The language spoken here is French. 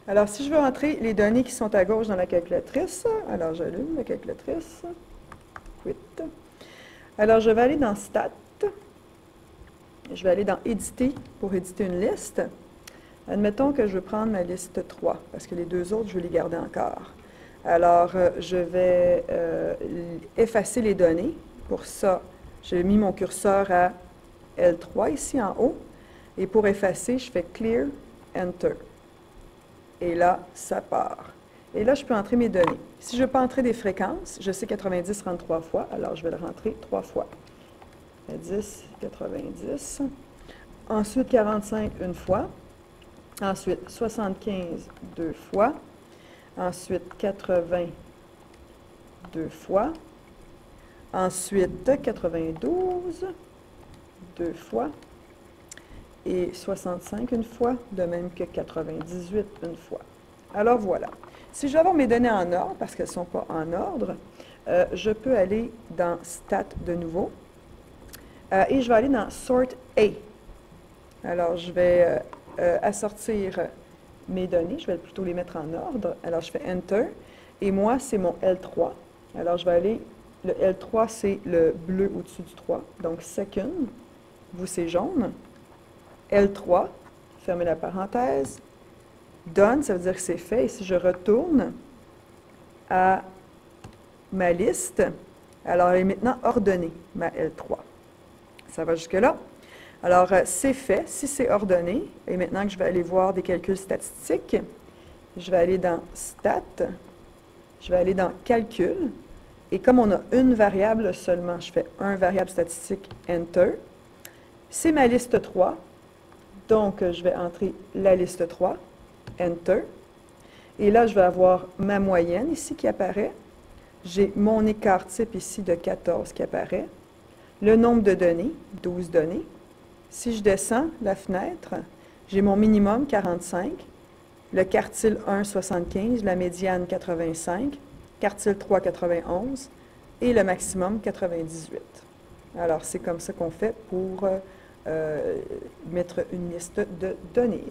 Alors, si je veux entrer les données qui sont à gauche dans la calculatrice, alors j'allume la calculatrice. Quit. Alors, je vais aller dans Stat. Je vais aller dans Éditer pour éditer une liste. Admettons que je veux prendre ma liste 3, parce que les deux autres, je veux les garder encore. Alors, je vais effacer les données. Pour ça, j'ai mis mon curseur à L3 ici en haut. Et pour effacer, je fais Clear, Enter. Et là, ça part. Et là, je peux entrer mes données. Si je ne veux pas entrer des fréquences, je sais 90 rentre 3 fois, alors je vais le rentrer 3 fois. 10, 90. Ensuite, 45 une fois. Ensuite, 75 deux fois. Ensuite, 80 deux fois. Ensuite, 92 deux fois. Et 65 une fois, de même que 98 une fois. Alors voilà. Si je veux avoir mes données en ordre, parce qu'elles ne sont pas en ordre, je peux aller dans Stat de nouveau. Et je vais aller dans Sort A. Alors, je vais assortir mes données. Je vais plutôt les mettre en ordre. Alors, je fais Enter. Et moi, c'est mon L3. Alors, je vais aller... Le L3, c'est le bleu au-dessus du 3. Donc, Second. Vous, c'est jaune. L3. Fermez la parenthèse. Done, ça veut dire que c'est fait. Et si je retourne à ma liste, alors elle est maintenant ordonnée, ma L3. Ça va jusque-là. Alors, c'est fait, si c'est ordonné. Et maintenant que je vais aller voir des calculs statistiques, je vais aller dans Stat, je vais aller dans Calcul. Et comme on a une variable seulement, je fais un variable statistique, Enter. C'est ma liste 3. Donc, je vais entrer la liste 3, Enter. Et là, je vais avoir ma moyenne ici qui apparaît. J'ai mon écart type ici de 14 qui apparaît. Le nombre de données, 12 données. Si je descends la fenêtre, j'ai mon minimum 45, le quartile 1 75, la médiane 85, quartile 3 91 et le maximum 98. Alors, c'est comme ça qu'on fait pour mettre une liste de données.